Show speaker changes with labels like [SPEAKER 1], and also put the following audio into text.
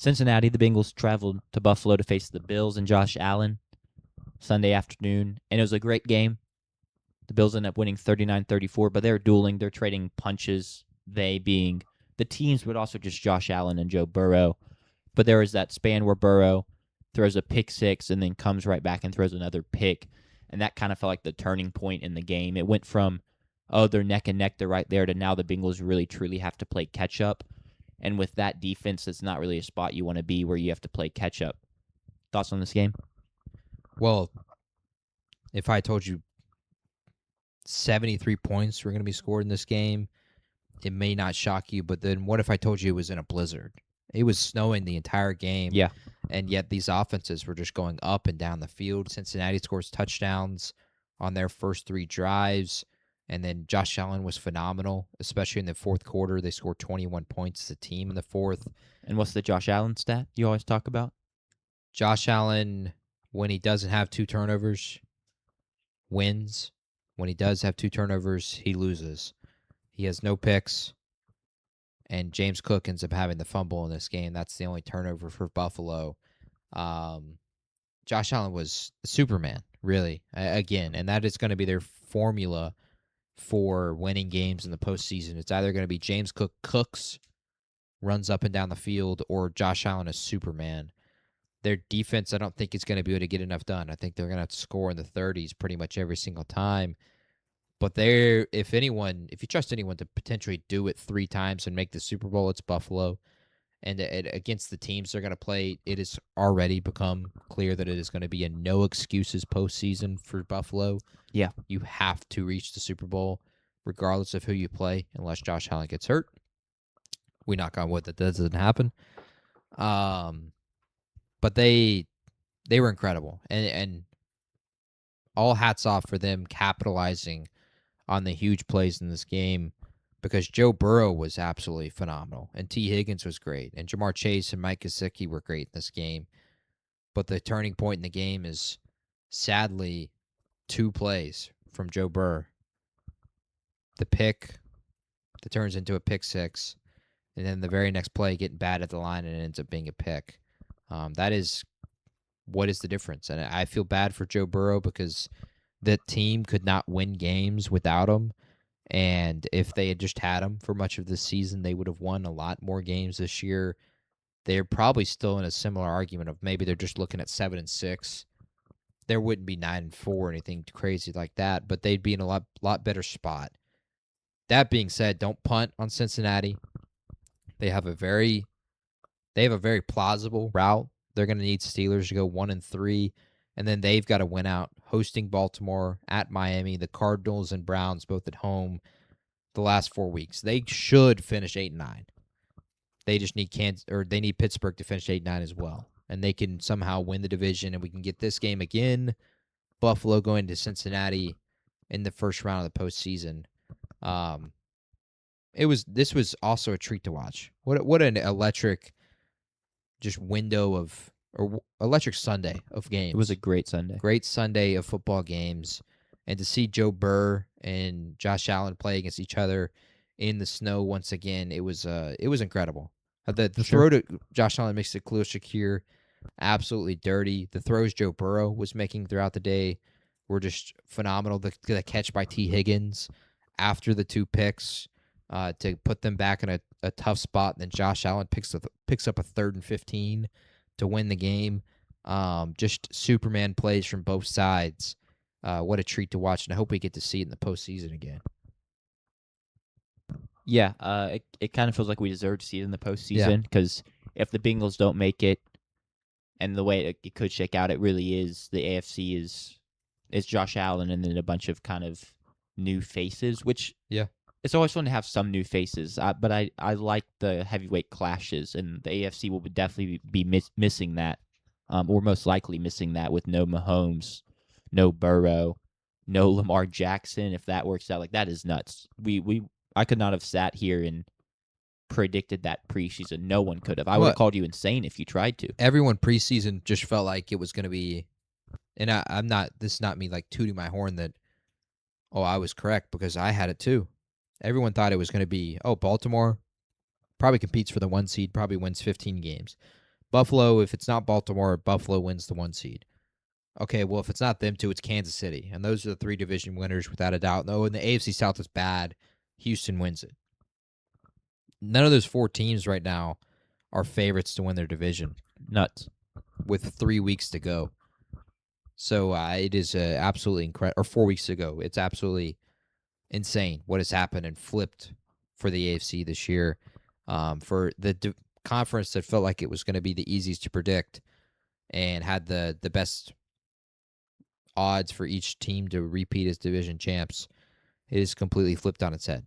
[SPEAKER 1] Cincinnati, the Bengals traveled to Buffalo to face the Bills and Josh Allen Sunday afternoon, and it was a great game. The Bills ended up winning 39-34, but they're dueling. They're trading punches, they being the teams, but also just Josh Allen and Joe Burrow. But there was that span where Burrow throws a pick six and then comes right back and throws another pick, and that kind of felt like the turning point in the game. It went from, oh, they're neck and neck, they're right there, to now the Bengals really, truly have to play catch-up. And with that defense, it's not really a spot you want to be where you have to play catch-up. Thoughts on this game?
[SPEAKER 2] Well, if I told you 73 points were going to be scored in this game, it may not shock you, but then what if I told you it was in a blizzard? It was snowing the entire game.
[SPEAKER 1] Yeah.
[SPEAKER 2] And yet these offenses were just going up and down the field. Cincinnati scores touchdowns on their first 3 drives. And then Josh Allen was phenomenal, especially in the fourth quarter. They scored 21 points as a team in the fourth.
[SPEAKER 1] And what's the Josh Allen stat you always talk about?
[SPEAKER 2] Josh Allen, when he doesn't have 2 turnovers, wins. When he does have 2 turnovers, he loses. He has no picks. And James Cook ends up having the fumble in this game. That's the only turnover for Buffalo. Josh Allen was Superman, really, again. And that is going to be their formula for winning games in the postseason. It's either going to be James Cook cooks, runs up and down the field, or Josh Allen is Superman. Their defense, I don't think is going to be able to get enough done. I think they're going to have to score in the 30s pretty much every single time. But if you trust anyone to potentially do it 3 times and make the Super Bowl, it's Buffalo. And against the teams they're going to play, it has already become clear that it is going to be a no excuses postseason for Buffalo.
[SPEAKER 1] Yeah.
[SPEAKER 2] You have to reach the Super Bowl regardless of who you play, unless Josh Allen gets hurt. We knock on wood that doesn't happen. But they were incredible. And all hats off for them capitalizing on the huge plays in this game, because Joe Burrow was absolutely phenomenal, and T. Higgins was great, and Jamar Chase and Mike Gesicki were great in this game. But the turning point in the game is, sadly, 2 plays from Joe Burrow. The pick that turns into a pick six, and then the very next play getting bad at the line and it ends up being a pick. That is what is the difference. And I feel bad for Joe Burrow because the team could not win games without him. And if they had just had him for much of this season, they would have won a lot more games this year. They're probably still in a similar argument of maybe they're just looking at 7-6. There wouldn't be 9-4 or anything crazy like that, but they'd be in a lot better spot. That being said, don't punt on Cincinnati. They have a very plausible route. They're going to need Steelers to go 1-3. And then they've got to win out hosting Baltimore, at Miami, the Cardinals and Browns both at home the last 4 weeks. They should finish 8-9. They just need they need Pittsburgh to finish 8-9 as well. And they can somehow win the division, and we can get this game again. Buffalo going to Cincinnati in the first round of the postseason. This was also a treat to watch. What an electric just electric Sunday of games.
[SPEAKER 1] It was a great Sunday.
[SPEAKER 2] Great Sunday of football games. And to see Joe Burrow and Josh Allen play against each other in the snow once again, it was incredible. The throw to Josh Allen makes it Khalil Shakir absolutely dirty. The throws Joe Burrow was making throughout the day were just phenomenal. The catch by T. Higgins after the 2 picks to put them back in a tough spot. And then Josh Allen picks up a 3rd and 15 to win the game. Just Superman plays from both sides. What a treat to watch, and I hope we get to see it in the postseason again.
[SPEAKER 1] Yeah, it kind of feels like we deserve to see it in the postseason, because if the Bengals don't make it, and the way it could shake out, it really is the AFC is Josh Allen and then a bunch of kind of new faces, which it's always fun to have some new faces, but I like the heavyweight clashes, and the AFC will definitely be missing that, or most likely missing that with no Mahomes, no Burrow, no Lamar Jackson. If that works out, like, that is nuts. I could not have sat here and predicted that preseason. No one could have. I would have called you insane if you tried to.
[SPEAKER 2] Everyone preseason just felt like it was going to be, and I'm not. This is not me like tooting my horn that, I was correct, because I had it too. Everyone thought it was going to be, Baltimore probably competes for the 1 seed, probably wins 15 games. Buffalo, if it's not Baltimore, Buffalo wins the 1 seed. Okay, well, if it's not them two, it's Kansas City. And those are the 3 division winners without a doubt. No, and the AFC South is bad. Houston wins it. None of those 4 teams right now are favorites to win their division
[SPEAKER 1] Nuts.
[SPEAKER 2] with 3 weeks to go. So it is absolutely incredible. Or 4 weeks ago. It's absolutely insane what has happened and flipped for the AFC this year. For the conference that felt like it was going to be the easiest to predict and had the best odds for each team to repeat as division champs, it is completely flipped on its head.